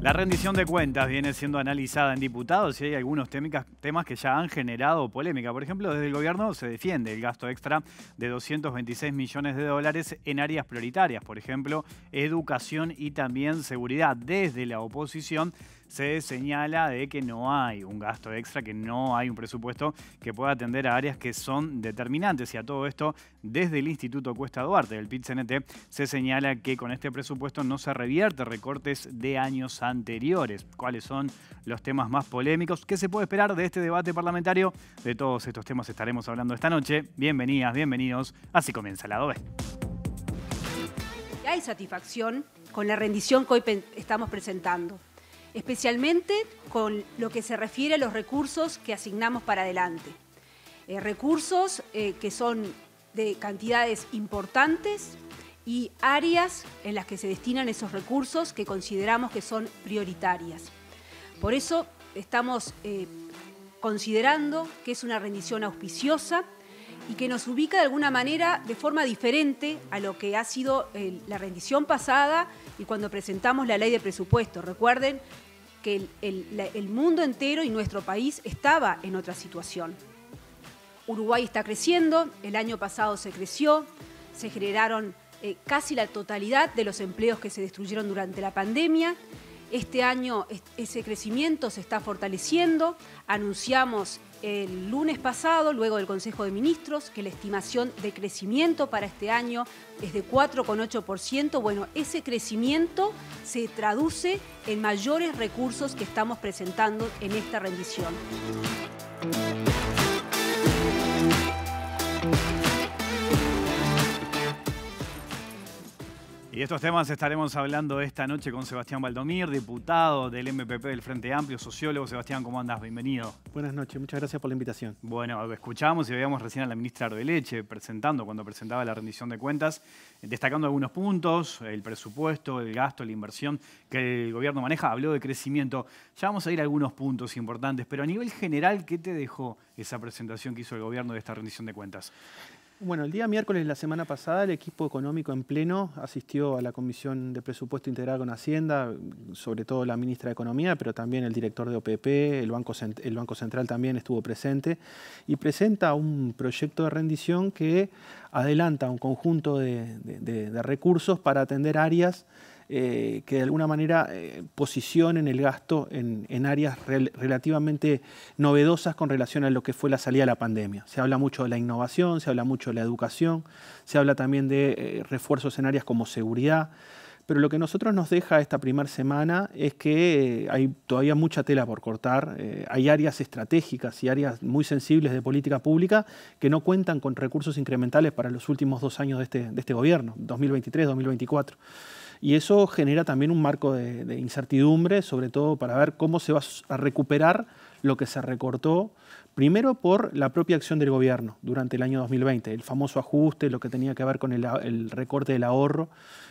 La rendición de cuentas viene siendo analizada en diputados y hay algunos temas que ya han generado polémica. Por ejemplo, desde el gobierno se defiende el gasto extra de 226 millones de dólares en áreas prioritarias, por ejemplo, educación y también seguridad. Desde la oposición se señala de que no hay un gasto extra, que no hay un presupuesto que pueda atender a áreas que son determinantes. Y a todo esto, desde el Instituto Cuesta Duarte, del PIT-CNT, se señala que con este presupuesto no se revierte recortes de años anteriores. ¿Cuáles son los temas más polémicos? ¿Qué se puede esperar de este debate parlamentario? De todos estos temas estaremos hablando esta noche. Bienvenidas, bienvenidos. Así comienza Lado B. Hay satisfacción con la rendición que hoy estamos presentando, especialmente con lo que se refiere a los recursos que asignamos para adelante. Recursos que son de cantidades importantes y áreas en las que se destinan esos recursos que consideramos que son prioritarias. Por eso estamos considerando que es una rendición auspiciosa y que nos ubica de alguna manera de forma diferente a lo que ha sido la rendición pasada y cuando presentamos la ley de presupuesto. Recuerden que el mundo entero y nuestro país estaba en otra situación. Uruguay está creciendo, el año pasado se creció, se generaron casi la totalidad de los empleos que se destruyeron durante la pandemia. Este año ese crecimiento se está fortaleciendo. Anunciamos el lunes pasado, luego del Consejo de Ministros, que la estimación de crecimiento para este año es de 4,8%. Bueno, ese crecimiento se traduce en mayores recursos que estamos presentando en esta rendición. Y de estos temas estaremos hablando esta noche con Sebastián Valdomir, diputado del MPP del Frente Amplio, sociólogo. Sebastián, ¿cómo andás? Bienvenido. Buenas noches, muchas gracias por la invitación. Bueno, escuchamos y veíamos recién a la ministra Arbeleche cuando presentaba la rendición de cuentas, destacando algunos puntos, el presupuesto, el gasto, la inversión que el gobierno maneja. Habló de crecimiento. Ya vamos a ir a algunos puntos importantes, pero a nivel general, ¿qué te dejó esa presentación que hizo el gobierno de esta rendición de cuentas? Bueno, el día miércoles de la semana pasada el equipo económico en pleno asistió a la Comisión de Presupuesto Integrada con Hacienda, sobre todo la ministra de Economía, pero también el director de OPP, el Banco Central también estuvo presente, y presenta un proyecto de rendición que adelanta un conjunto de recursos para atender áreas que de alguna manera posicionen el gasto en áreas relativamente novedosas con relación a lo que fue la salida de la pandemia. Se habla mucho de la innovación, se habla mucho de la educación, se habla también de refuerzos en áreas como seguridad, pero lo que a nosotros nos deja esta primera semana es que hay todavía mucha tela por cortar, hay áreas estratégicas y áreas muy sensibles de política pública que no cuentan con recursos incrementales para los últimos 2 años de este gobierno, 2023-2024. Y eso genera también un marco de incertidumbre, sobre todo para ver cómo se va a recuperar lo que se recortó, primero por la propia acción del gobierno durante el año 2020, el famoso ajuste, lo que tenía que ver con el recorte del ahorro,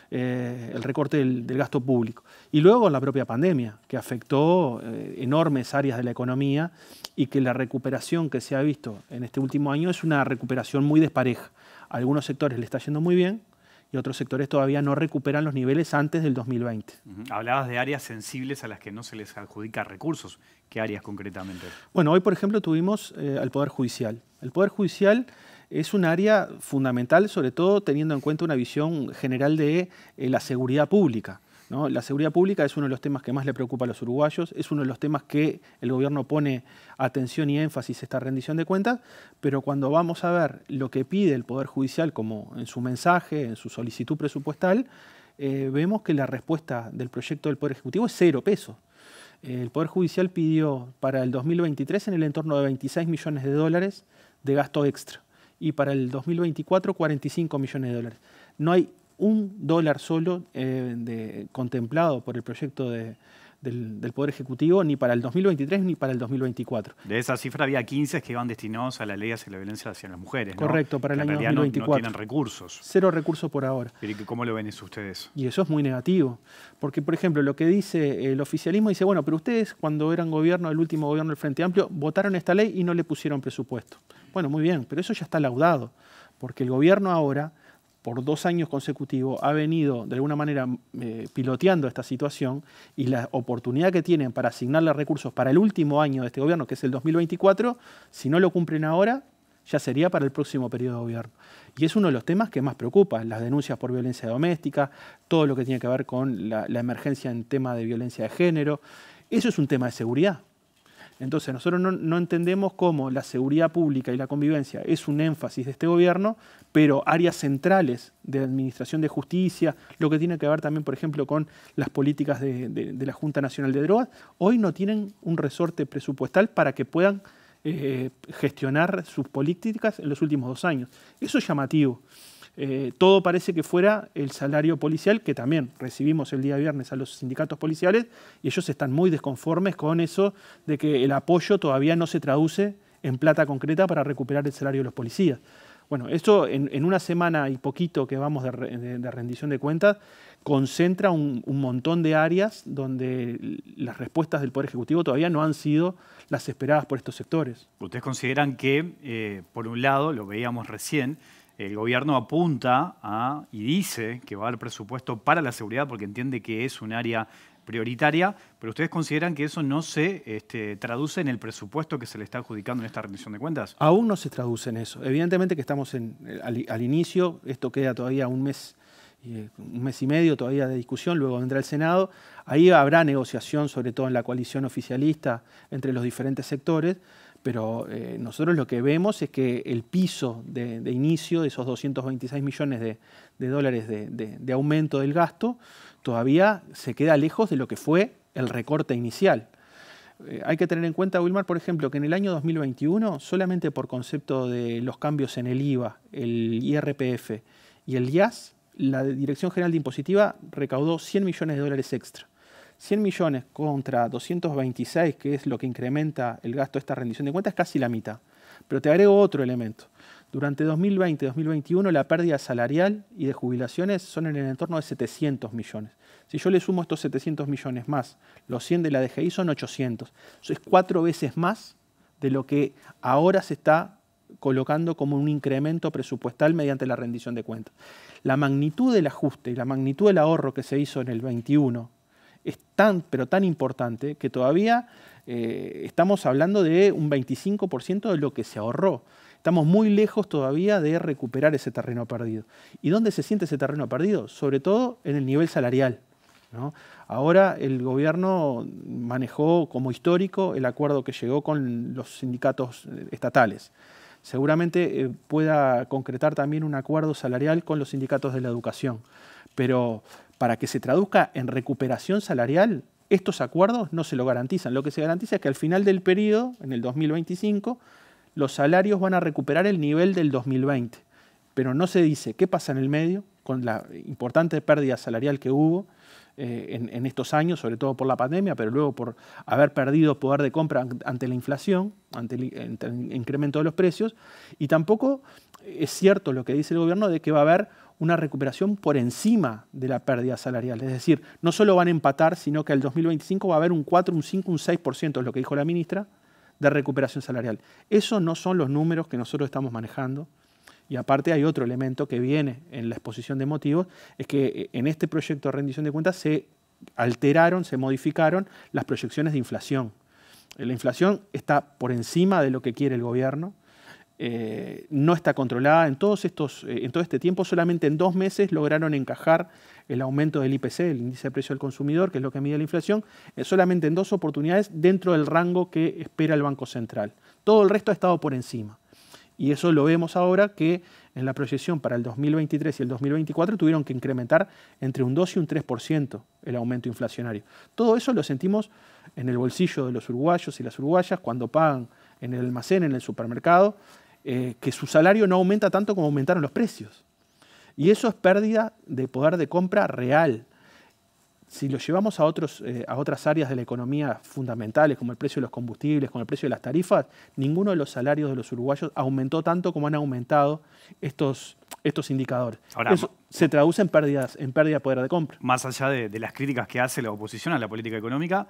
el recorte del gasto público. Y luego la propia pandemia, que afectó enormes áreas de la economía y que la recuperación que se ha visto en este último año es una recuperación muy despareja. A algunos sectores le está yendo muy bien, y otros sectores todavía no recuperan los niveles antes del 2020. Hablabas de áreas sensibles a las que no se les adjudica recursos. ¿Qué áreas concretamente? Bueno, hoy por ejemplo tuvimos al Poder Judicial. El Poder Judicial es un área fundamental, sobre todo teniendo en cuenta una visión general de la seguridad pública, ¿no? La seguridad pública es uno de los temas que más le preocupa a los uruguayos, es uno de los temas que el gobierno pone atención y énfasis a esta rendición de cuentas, pero cuando vamos a ver lo que pide el Poder Judicial, como en su mensaje, en su solicitud presupuestal, vemos que la respuesta del proyecto del Poder Ejecutivo es 0 pesos. El Poder Judicial pidió para el 2023 en el entorno de 26 millones de dólares de gasto extra y para el 2024 45 millones de dólares. No hay $1 solo contemplado por el proyecto del Poder Ejecutivo ni para el 2023 ni para el 2024. De esa cifra había 15 que iban destinados a la ley hacia la violencia hacia las mujeres, ¿no? Correcto, para el año 2024. No tienen recursos. 0 recursos por ahora. Pero ¿cómo lo ven eso ustedes? Y eso es muy negativo, porque por ejemplo lo que dice el oficialismo dice, bueno, pero ustedes cuando eran gobierno, el último gobierno del Frente Amplio, votaron esta ley y no le pusieron presupuesto. Bueno, muy bien, pero eso ya está laudado, porque el gobierno ahora por 2 años consecutivos ha venido de alguna manera piloteando esta situación, y la oportunidad que tienen para asignarle recursos para el último año de este gobierno, que es el 2024, si no lo cumplen ahora, ya sería para el próximo periodo de gobierno. Y es uno de los temas que más preocupa, las denuncias por violencia doméstica, todo lo que tiene que ver con la emergencia en tema de violencia de género. Eso es un tema de seguridad. Entonces nosotros no entendemos cómo la seguridad pública y la convivencia es un énfasis de este gobierno, pero áreas centrales de administración de justicia, lo que tiene que ver también, por ejemplo, con las políticas de la Junta Nacional de Drogas, hoy no tienen un resorte presupuestal para que puedan gestionar sus políticas en los últimos 2 años. Eso es llamativo. Todo parece que fuera el salario policial, que también recibimos el día viernes a los sindicatos policiales, y ellos están muy desconformes con eso de que el apoyo todavía no se traduce en plata concreta para recuperar el salario de los policías. Bueno, esto en una semana y poquito que vamos de rendición de cuentas, concentra un montón de áreas donde las respuestas del Poder Ejecutivo todavía no han sido las esperadas por estos sectores. ¿Ustedes consideran que, por un lado, lo veíamos recién, el gobierno apunta y dice que va a haber presupuesto para la seguridad porque entiende que es un área prioritaria, pero ustedes consideran que eso no se traduce en el presupuesto que se le está adjudicando en esta rendición de cuentas? Aún no se traduce en eso. Evidentemente que estamos al inicio, esto queda todavía un mes y medio todavía de discusión, luego vendrá el Senado. Ahí habrá negociación, sobre todo en la coalición oficialista, entre los diferentes sectores, pero nosotros lo que vemos es que el piso de inicio de esos 226 millones de dólares de aumento del gasto todavía se queda lejos de lo que fue el recorte inicial. Hay que tener en cuenta, Wilmar, por ejemplo, que en el año 2021, solamente por concepto de los cambios en el IVA, el IRPF y el IAS, la Dirección General de Impositiva recaudó 100 millones de dólares extra. 100 millones contra 226, que es lo que incrementa el gasto de esta rendición de cuentas, es casi la mitad. Pero te agrego otro elemento. Durante 2020 y 2021 la pérdida salarial y de jubilaciones son en el entorno de 700 millones. Si yo le sumo estos 700 millones más los 100 de la DGI, son 800. Eso es 4 veces más de lo que ahora se está colocando como un incremento presupuestal mediante la rendición de cuentas. La magnitud del ajuste y la magnitud del ahorro que se hizo en el 21 es pero tan importante que todavía estamos hablando de un 25% de lo que se ahorró. Estamos muy lejos todavía de recuperar ese terreno perdido. ¿Y dónde se siente ese terreno perdido? Sobre todo en el nivel salarial, ¿no? Ahora el gobierno manejó como histórico el acuerdo que llegó con los sindicatos estatales. Seguramente pueda concretar también un acuerdo salarial con los sindicatos de la educación. Pero para que se traduzca en recuperación salarial, estos acuerdos no se lo garantizan. Lo que se garantiza es que al final del periodo, en el 2025, los salarios van a recuperar el nivel del 2020. Pero no se dice qué pasa en el medio, con la importante pérdida salarial que hubo en estos años, sobre todo por la pandemia, pero luego por haber perdido poder de compra ante la inflación, ante el incremento de los precios. Y tampoco es cierto lo que dice el gobierno de que va a haber una recuperación por encima de la pérdida salarial. Es decir, no solo van a empatar, sino que al 2025 va a haber un 4, un 5, un 6%, es lo que dijo la ministra, de recuperación salarial. Esos no son los números que nosotros estamos manejando. Y aparte hay otro elemento que viene en la exposición de motivos, es que en este proyecto de rendición de cuentas se alteraron, se modificaron las proyecciones de inflación. La inflación está por encima de lo que quiere el gobierno, no está controlada. En todo este tiempo, solamente en 2 meses lograron encajar el aumento del IPC, el índice de precio del consumidor, que es lo que mide la inflación, solamente en 2 oportunidades dentro del rango que espera el Banco Central. Todo el resto ha estado por encima. Y eso lo vemos ahora que en la proyección para el 2023 y el 2024 tuvieron que incrementar entre un 2 y un 3% el aumento inflacionario. Todo eso lo sentimos en el bolsillo de los uruguayos y las uruguayas cuando pagan en el almacén, en el supermercado, que su salario no aumenta tanto como aumentaron los precios. Y eso es pérdida de poder de compra real. Si lo llevamos a otras áreas de la economía fundamentales, como el precio de los combustibles, como el precio de las tarifas, ninguno de los salarios de los uruguayos aumentó tanto como han aumentado estos indicadores. Ahora, eso se traduce en pérdida de poder de compra. Más allá de las críticas que hace la oposición a la política económica,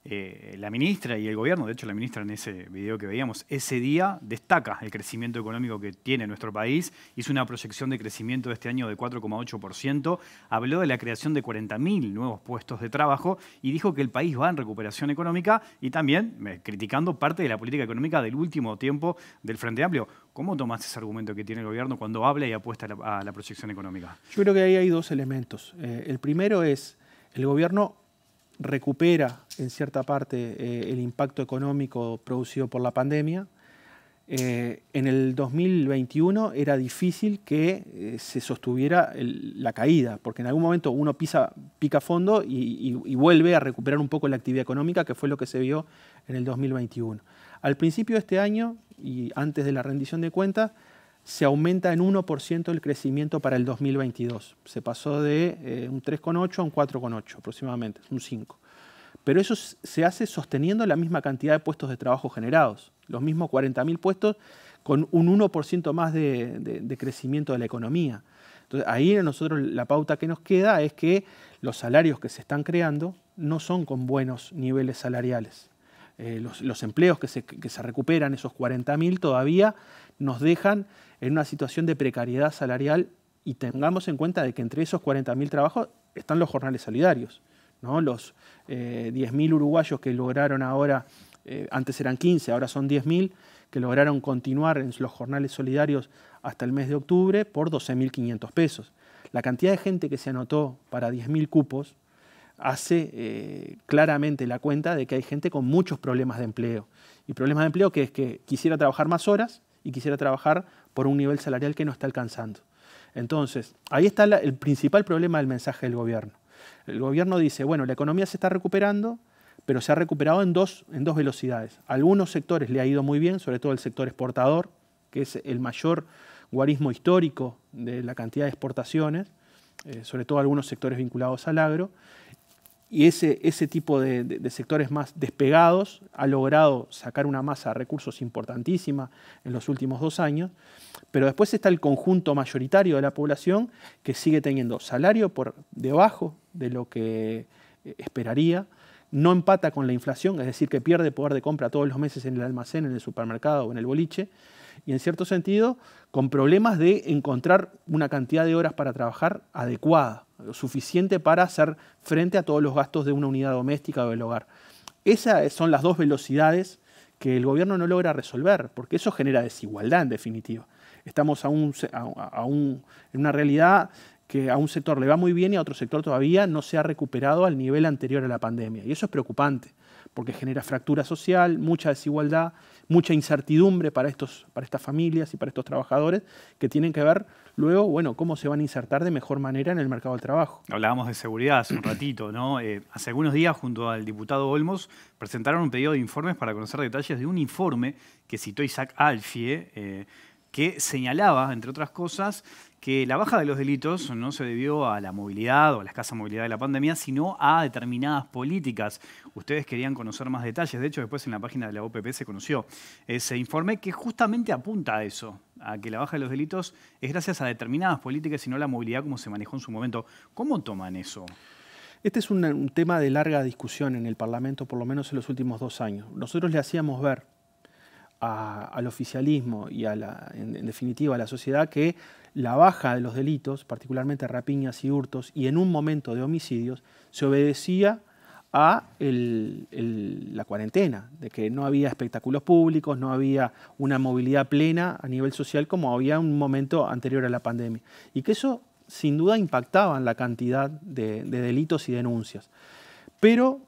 La ministra y el gobierno, de hecho la ministra en ese video que veíamos, ese día destaca el crecimiento económico que tiene nuestro país, hizo una proyección de crecimiento de este año de 4,8%, habló de la creación de 40.000 nuevos puestos de trabajo y dijo que el país va en recuperación económica y también criticando parte de la política económica del último tiempo del Frente Amplio. ¿Cómo tomás ese argumento que tiene el gobierno cuando habla y apuesta a la proyección económica? Yo creo que ahí hay dos elementos. El primero es, el gobierno recupera en cierta parte el impacto económico producido por la pandemia. En el 2021 era difícil que se sostuviera la caída, porque en algún momento uno pica fondo y vuelve a recuperar un poco la actividad económica, que fue lo que se vio en el 2021. Al principio de este año y antes de la rendición de cuentas, se aumenta en 1% el crecimiento para el 2022. Se pasó de un 3,8 a un 4,8 aproximadamente, un 5. Pero eso se hace sosteniendo la misma cantidad de puestos de trabajo generados, los mismos 40.000 puestos con un 1% más de crecimiento de la economía. Entonces, ahí a nosotros la pauta que nos queda es que los salarios que se están creando no son con buenos niveles salariales. Los empleos que se recuperan, esos 40.000, todavía nos dejan en una situación de precariedad salarial, y tengamos en cuenta de que entre esos 40.000 trabajos están los jornales solidarios, ¿no? Los 10.000 uruguayos que lograron ahora, antes eran 15, ahora son 10.000, que lograron continuar en los jornales solidarios hasta el mes de octubre por 12.500 pesos. La cantidad de gente que se anotó para 10.000 cupos hace claramente la cuenta de que hay gente con muchos problemas de empleo. Y problemas de empleo que es que quisiera trabajar más horas y quisiera trabajar por un nivel salarial que no está alcanzando. Entonces, ahí está el principal problema del mensaje del gobierno. El gobierno dice, bueno, la economía se está recuperando, pero se ha recuperado en dos velocidades. A algunos sectores le ha ido muy bien, sobre todo el sector exportador, que es el mayor guarismo histórico de la cantidad de exportaciones, sobre todo algunos sectores vinculados al agro. Y ese tipo de sectores más despegados ha logrado sacar una masa de recursos importantísima en los últimos 2 años, pero después está el conjunto mayoritario de la población que sigue teniendo salario por debajo de lo que esperaría, no empata con la inflación, es decir, que pierde poder de compra todos los meses en el almacén, en el supermercado o en el boliche, y en cierto sentido con problemas de encontrar una cantidad de horas para trabajar adecuada, lo suficiente para hacer frente a todos los gastos de una unidad doméstica o del hogar. Esas son las dos velocidades que el gobierno no logra resolver, porque eso genera desigualdad en definitiva. Estamos en una realidad que a un sector le va muy bien y a otro sector todavía no se ha recuperado al nivel anterior a la pandemia. Y eso es preocupante, porque genera fractura social, mucha desigualdad, mucha incertidumbre para estas familias y para estos trabajadores que tienen que ver luego, bueno, cómo se van a insertar de mejor manera en el mercado del trabajo. Hablábamos de seguridad hace un ratito, ¿no? Hace algunos días, junto al diputado Olmos, presentaron un pedido de informes para conocer detalles de un informe que citó Isaac Alfie, que señalaba, entre otras cosas, que la baja de los delitos no se debió a la movilidad o a la escasa movilidad de la pandemia, sino a determinadas políticas. Ustedes querían conocer más detalles. De hecho, después en la página de la OPP se conoció ese informe que justamente apunta a eso, a que la baja de los delitos es gracias a determinadas políticas y no a la movilidad como se manejó en su momento. ¿Cómo toman eso? Este es un tema de larga discusión en el Parlamento, por lo menos en los últimos 2 años. Nosotros le hacíamos ver al oficialismo y en definitiva a la sociedad que la baja de los delitos, particularmente rapiñas y hurtos, y en un momento de homicidios, se obedecía a la cuarentena, de que no había espectáculos públicos, no había una movilidad plena a nivel social como había en un momento anterior a la pandemia. Y que eso sin duda impactaba en la cantidad de delitos y denuncias. Pero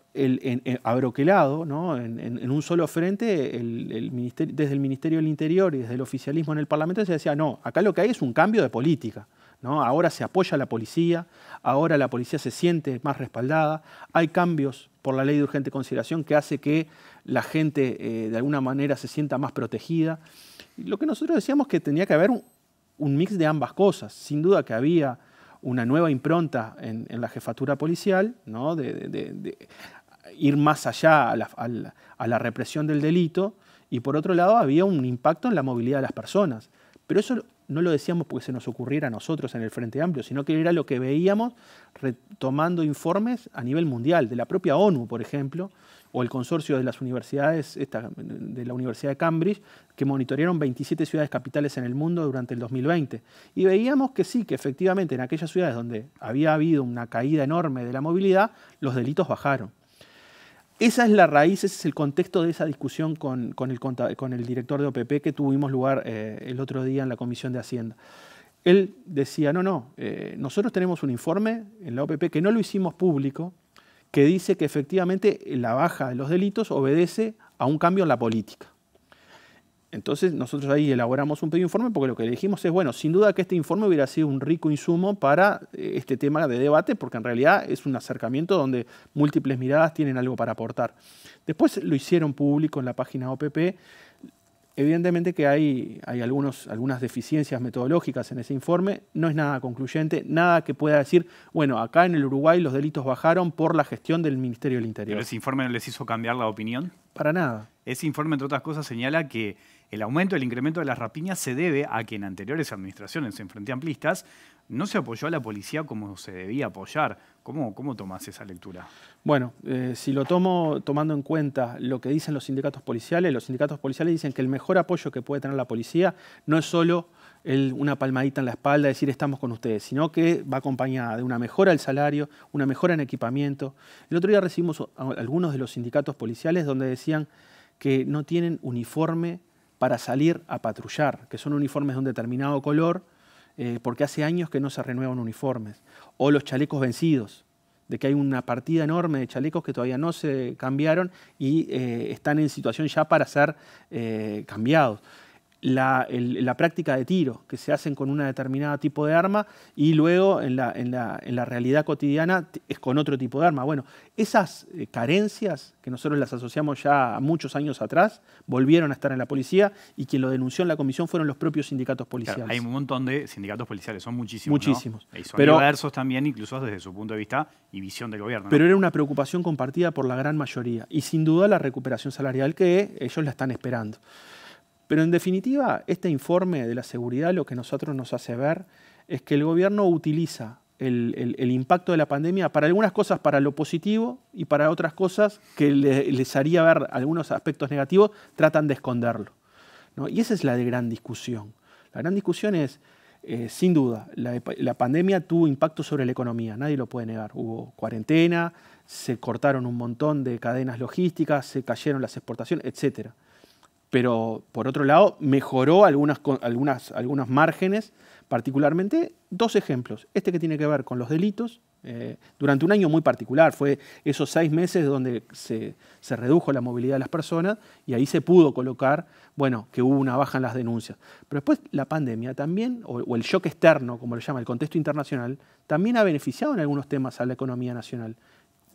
abroquelado, ¿no? en un solo frente, desde el Ministerio del Interior y desde el oficialismo en el Parlamento se decía, no, acá lo que hay es un cambio de política, ¿no? Ahora se apoya a la policía, ahora la policía se siente más respaldada, hay cambios por la ley de urgente consideración que hace que la gente de alguna manera se sienta más protegida. Y lo que nosotros decíamos que tenía que haber un mix de ambas cosas. Sin duda que había una nueva impronta en la jefatura policial, ¿no? de ir más allá a la represión del delito, y por otro lado había un impacto en la movilidad de las personas. Pero eso no lo decíamos porque se nos ocurriera a nosotros en el Frente Amplio, sino que era lo que veíamos retomando informes a nivel mundial, de la propia ONU, por ejemplo, o el consorcio de las universidades, de la Universidad de Cambridge, que monitorearon 27 ciudades capitales en el mundo durante el 2020. Y veíamos que sí, que efectivamente en aquellas ciudades donde había habido una caída enorme de la movilidad, los delitos bajaron. Esa es la raíz, ese es el contexto de esa discusión con el director de OPP que tuvimos lugar el otro día en la Comisión de Hacienda. Él decía, nosotros tenemos un informe en la OPP que no lo hicimos público, que dice que efectivamente la baja de los delitos obedece a un cambio en la política. Entonces nosotros ahí elaboramos un pedido de informe porque lo que le dijimos es, bueno, sin duda que este informe hubiera sido un rico insumo para este tema de debate, porque en realidad es un acercamiento donde múltiples miradas tienen algo para aportar. Después lo hicieron público en la página OPP. Evidentemente que hay algunas deficiencias metodológicas en ese informe, no es nada concluyente, nada que pueda decir, bueno, acá en el Uruguay los delitos bajaron por la gestión del Ministerio del Interior. ¿Pero ese informe no les hizo cambiar la opinión? Para nada. Ese informe, entre otras cosas, señala que el aumento, el incremento de las rapiñas se debe a que en anteriores administraciones, en Frente Amplistas, no se apoyó a la policía como se debía apoyar. ¿Cómo tomás esa lectura? Bueno, si lo tomo tomando en cuenta lo que dicen los sindicatos policiales dicen que el mejor apoyo que puede tener la policía no es solo una palmadita en la espalda, decir estamos con ustedes, sino que va acompañada de una mejora del salario, una mejora en equipamiento. El otro día recibimos a algunos de los sindicatos policiales donde decían que no tienen uniforme para salir a patrullar, que son uniformes de un determinado color, porque hace años que no se renuevan uniformes. O los chalecos vencidos, de que hay una partida enorme de chalecos que todavía no se cambiaron y están en situación ya para ser cambiados. La práctica de tiro, que se hacen con una determinada tipo de arma y luego en la realidad cotidiana es con otro tipo de arma. Bueno, esas carencias que nosotros las asociamos ya a muchos años atrás, volvieron a estar en la policía y quien lo denunció en la comisión fueron los propios sindicatos policiales. Claro, hay un montón de sindicatos policiales, son muchísimos. Muchísimos. ¿No? Y son diversos también, incluso desde su punto de vista y visión del gobierno. Pero era una preocupación compartida por la gran mayoría y sin duda la recuperación salarial que ellos la están esperando. Pero en definitiva, este informe de la seguridad lo que nosotros nos hace ver es que el gobierno utiliza el impacto de la pandemia para algunas cosas para lo positivo y para otras cosas que les haría ver algunos aspectos negativos, tratan de esconderlo, ¿no? Y esa es la gran discusión. La gran discusión es, sin duda, la pandemia tuvo impacto sobre la economía, nadie lo puede negar. Hubo cuarentena, se cortaron un montón de cadenas logísticas, se cayeron las exportaciones, etcétera. Pero, por otro lado, mejoró algunos márgenes, particularmente dos ejemplos. Este que tiene que ver con los delitos, durante un año muy particular, fue esos 6 meses donde se redujo la movilidad de las personas y ahí se pudo colocar, bueno, que hubo una baja en las denuncias. Pero después la pandemia también, o el shock externo, como lo llama el contexto internacional, también ha beneficiado en algunos temas a la economía nacional,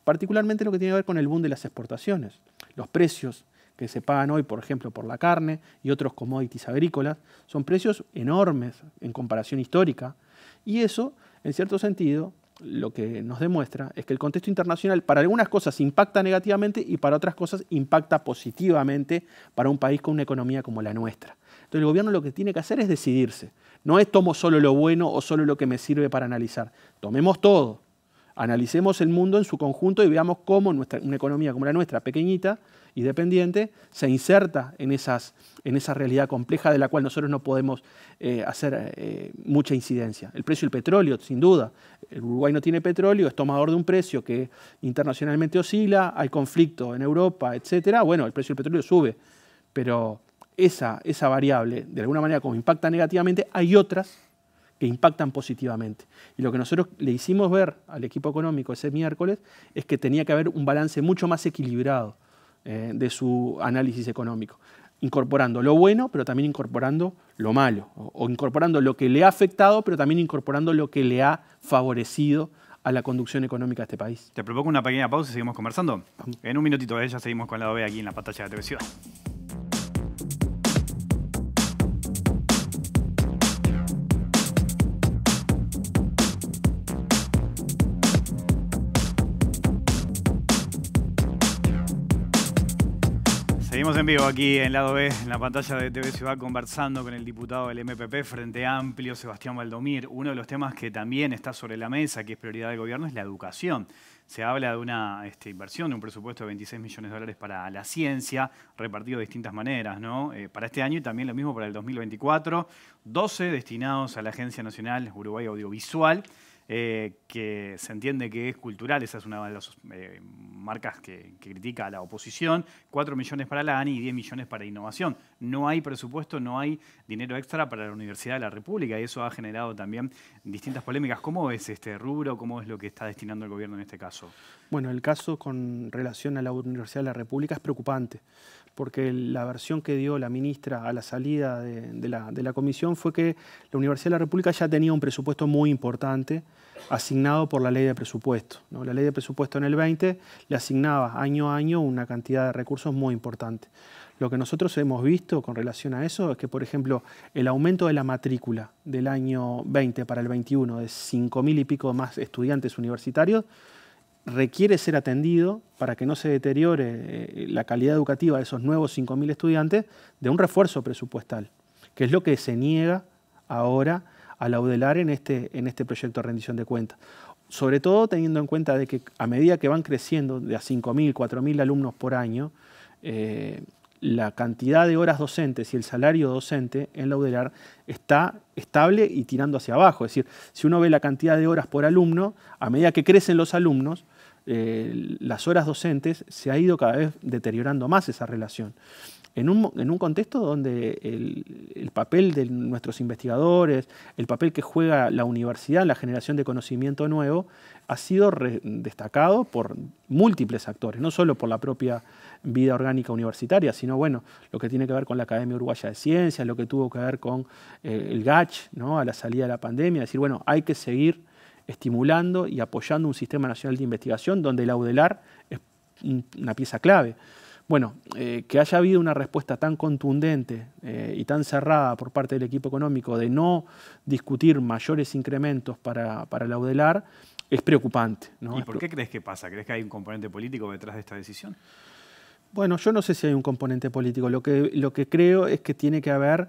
particularmente lo que tiene que ver con el boom de las exportaciones. Los precios que se pagan hoy, por ejemplo, por la carne y otros commodities agrícolas, son precios enormes en comparación histórica. Y eso, en cierto sentido, lo que nos demuestra es que el contexto internacional para algunas cosas impacta negativamente y para otras cosas impacta positivamente para un país con una economía como la nuestra. Entonces el gobierno lo que tiene que hacer es decidirse. No es tomo solo lo bueno o solo lo que me sirve para analizar. Tomemos todo. Analicemos el mundo en su conjunto y veamos cómo una economía como la nuestra, pequeñita y dependiente, se inserta en esa realidad compleja de la cual nosotros no podemos hacer mucha incidencia. El precio del petróleo, sin duda. El Uruguay no tiene petróleo, es tomador de un precio que internacionalmente oscila, hay conflicto en Europa, etcétera. Bueno, el precio del petróleo sube, pero esa variable, de alguna manera, como impacta negativamente, hay otras que impactan positivamente. Y lo que nosotros le hicimos ver al equipo económico ese miércoles es que tenía que haber un balance mucho más equilibrado de su análisis económico, incorporando lo bueno, pero también incorporando lo malo, o incorporando lo que le ha afectado, pero también incorporando lo que le ha favorecido a la conducción económica de este país. Te propongo una pequeña pausa y seguimos conversando. En un minutito ya seguimos con la OB aquí en la pantalla de TV Ciudad. Seguimos en vivo aquí en Lado B, en la pantalla de TV Ciudad, conversando con el diputado del MPP, Frente Amplio, Sebastián Valdomir. Uno de los temas que también está sobre la mesa, que es prioridad del gobierno, es la educación. Se habla de una inversión, de un presupuesto de 26 millones de dólares para la ciencia, repartido de distintas maneras, ¿no? Para este año y también lo mismo para el 2024. 12 destinados a la Agencia Nacional Uruguay Audiovisual, que se entiende que es cultural, esa es una de las marcas que critica a la oposición. 4 millones para la ANI y 10 millones para innovación. No hay presupuesto, no hay dinero extra para la Universidad de la República y eso ha generado también distintas polémicas. ¿Cómo ves este rubro? ¿Cómo es lo que está destinando el gobierno en este caso? Bueno, el caso con relación a la Universidad de la República es preocupante, porque la versión que dio la ministra a la salida de la comisión fue que la Universidad de la República ya tenía un presupuesto muy importante asignado por la ley de presupuesto, ¿no? La ley de presupuesto en el 20 le asignaba año a año una cantidad de recursos muy importante. Lo que nosotros hemos visto con relación a eso es que, por ejemplo, el aumento de la matrícula del año 20 para el 21 de 5.000 y pico más estudiantes universitarios requiere ser atendido para que no se deteriore la calidad educativa de esos nuevos 5.000 estudiantes de un refuerzo presupuestal, que es lo que se niega ahora a la UDELAR en este proyecto de rendición de cuentas. Sobre todo teniendo en cuenta de que a medida que van creciendo de a 5.000, 4.000 alumnos por año, la cantidad de horas docentes y el salario docente en la UDELAR está estable y tirando hacia abajo. Es decir, si uno ve la cantidad de horas por alumno, a medida que crecen los alumnos, las horas docentes se ha ido cada vez deteriorando más esa relación. En un contexto donde el papel de nuestros investigadores, el papel que juega la universidad en la generación de conocimiento nuevo, ha sido destacado por múltiples actores, no solo por la propia vida orgánica universitaria, sino bueno, lo que tiene que ver con la Academia Uruguaya de Ciencias, lo que tuvo que ver con el GACH, ¿no? A la salida de la pandemia, es decir, bueno, hay que seguir estimulando y apoyando un sistema nacional de investigación donde la UDELAR es una pieza clave. Bueno, que haya habido una respuesta tan contundente y tan cerrada por parte del equipo económico de no discutir mayores incrementos para la UDELAR es preocupante, ¿no? ¿Y por qué crees que pasa? ¿Crees que hay un componente político detrás de esta decisión? Bueno, yo no sé si hay un componente político. Lo que creo es que tiene que haber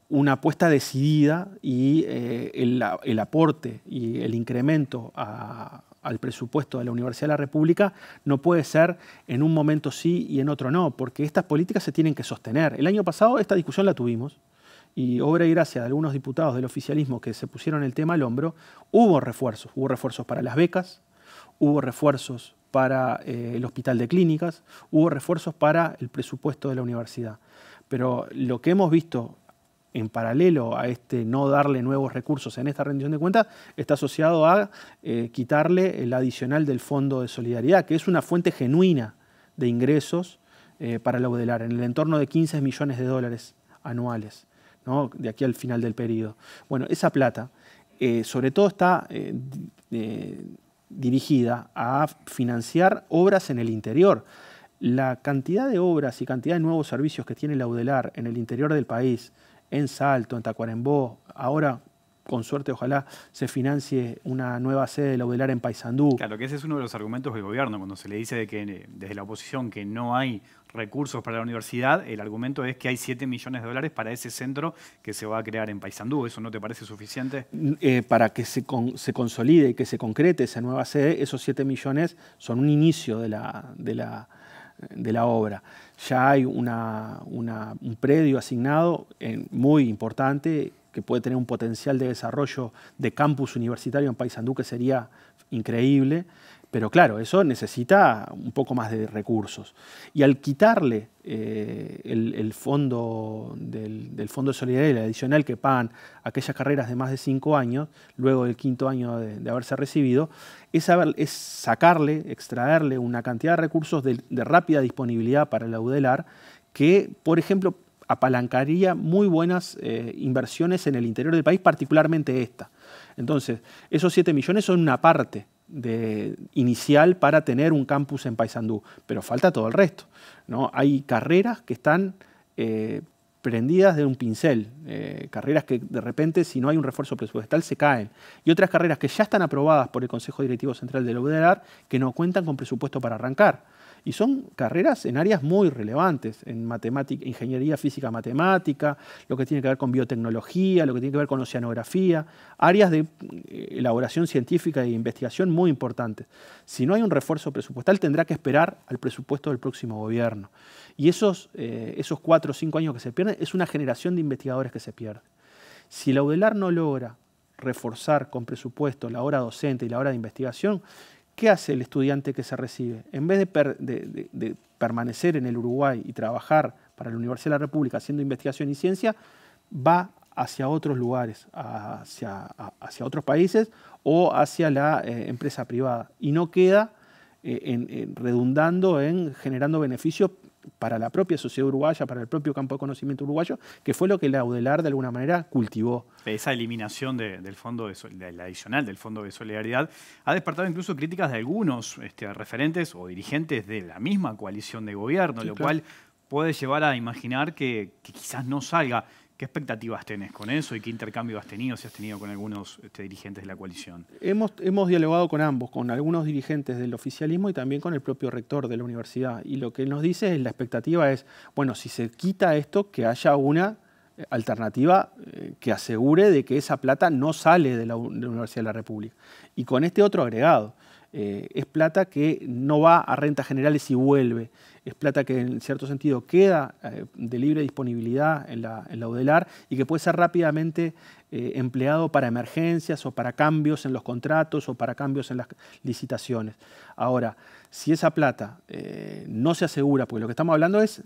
una apuesta decidida y el aporte y el incremento al presupuesto de la Universidad de la República no puede ser en un momento sí y en otro no, porque estas políticas se tienen que sostener. El año pasado esta discusión la tuvimos y obra y gracia de algunos diputados del oficialismo que se pusieron el tema al hombro, hubo refuerzos para las becas, hubo refuerzos para el hospital de clínicas, hubo refuerzos para el presupuesto de la universidad. Pero lo que hemos visto en paralelo a no darle nuevos recursos en esta rendición de cuentas, está asociado a quitarle el adicional del Fondo de Solidaridad, que es una fuente genuina de ingresos para la UDELAR, en el entorno de 15 millones de dólares anuales, ¿no? De aquí al final del periodo. Bueno, esa plata sobre todo está dirigida a financiar obras en el interior. La cantidad de obras y cantidad de nuevos servicios que tiene la UDELAR en el interior del país, en Salto, en Tacuarembó, ahora con suerte ojalá se financie una nueva sede de la UDELAR en Paysandú. Claro, que ese es uno de los argumentos del gobierno, cuando se le dice de que desde la oposición que no hay recursos para la universidad, el argumento es que hay 7 millones de dólares para ese centro que se va a crear en Paysandú. ¿Eso no te parece suficiente? Para que se consolide y que se concrete esa nueva sede, esos 7 millones son un inicio de la obra. Ya hay un predio asignado muy importante que puede tener un potencial de desarrollo de campus universitario en Paysandú que sería increíble, pero claro, eso necesita un poco más de recursos. Y al quitarle el fondo del Fondo de Solidaridad, el adicional que pagan aquellas carreras de más de 5 años, luego del 5.º año de haberse recibido, es sacarle, extraerle una cantidad de recursos de rápida disponibilidad para la UDELAR que, por ejemplo, apalancaría muy buenas inversiones en el interior del país, particularmente esta. Entonces, esos 7 millones son una parte inicial para tener un campus en Paysandú, pero falta todo el resto, ¿no? Hay carreras que están prendidas de un pincel, carreras que de repente si no hay un refuerzo presupuestal se caen, y otras carreras que ya están aprobadas por el Consejo Directivo Central de la UDELAR que no cuentan con presupuesto para arrancar. Y son carreras en áreas muy relevantes, en matemática, ingeniería física matemática, lo que tiene que ver con biotecnología, lo que tiene que ver con oceanografía, áreas de elaboración científica e investigación muy importantes. Si no hay un refuerzo presupuestal, tendrá que esperar al presupuesto del próximo gobierno. Y esos 4 o 5 años que se pierden es una generación de investigadores que se pierde. Si la UDELAR no logra reforzar con presupuesto la hora docente y la hora de investigación, ¿qué hace el estudiante que se recibe? En vez de permanecer en el Uruguay y trabajar para la Universidad de la República haciendo investigación y ciencia, va hacia otros lugares, hacia otros países o hacia la empresa privada. Y no queda redundando en generando beneficios para la propia sociedad uruguaya, para el propio campo de conocimiento uruguayo, que fue lo que la UDELAR de alguna manera cultivó. Esa eliminación del fondo del adicional del Fondo de Solidaridad ha despertado incluso críticas de algunos referentes o dirigentes de la misma coalición de gobierno, sí, lo cual puede llevar a imaginar que quizás no salga. ¿Qué expectativas tenés con eso y qué intercambio has tenido, si has tenido con algunos dirigentes de la coalición? Hemos dialogado con ambos, con algunos dirigentes del oficialismo y también con el propio rector de la universidad. Y lo que él nos dice es, la expectativa es, bueno, si se quita esto, que haya una alternativa que asegure de que esa plata no sale de la Universidad de la República. Y con este otro agregado, es plata que no va a rentas generales y vuelve. Es plata que en cierto sentido queda de libre disponibilidad en la UDELAR y que puede ser rápidamente empleado para emergencias o para cambios en los contratos o para cambios en las licitaciones. Ahora, si esa plata no se asegura, porque lo que estamos hablando es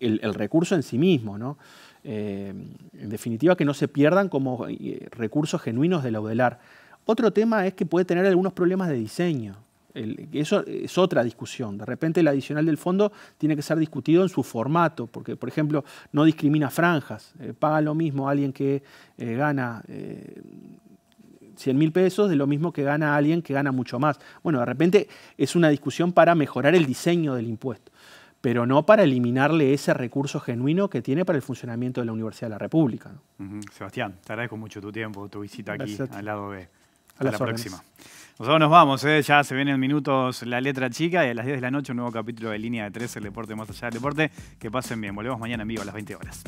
el recurso en sí mismo, ¿no? En definitiva, que no se pierdan como recursos genuinos de la UDELAR. Otro tema es que puede tener algunos problemas de diseño. Eso es otra discusión. De repente el adicional del fondo tiene que ser discutido en su formato, porque, por ejemplo, no discrimina franjas. Paga lo mismo a alguien que gana 100.000 pesos de lo mismo que gana alguien que gana mucho más. Bueno, de repente es una discusión para mejorar el diseño del impuesto, pero no para eliminarle ese recurso genuino que tiene para el funcionamiento de la Universidad de la República, ¿no? Sebastián, te agradezco mucho tu tiempo, tu visita aquí al lado B. Hasta la próxima. Nosotros nos vamos, ya se vienen minutos la letra chica y a las 10 de la noche un nuevo capítulo de Línea de 3, el deporte más allá del deporte. Que pasen bien, volvemos mañana en vivo a las 20 horas.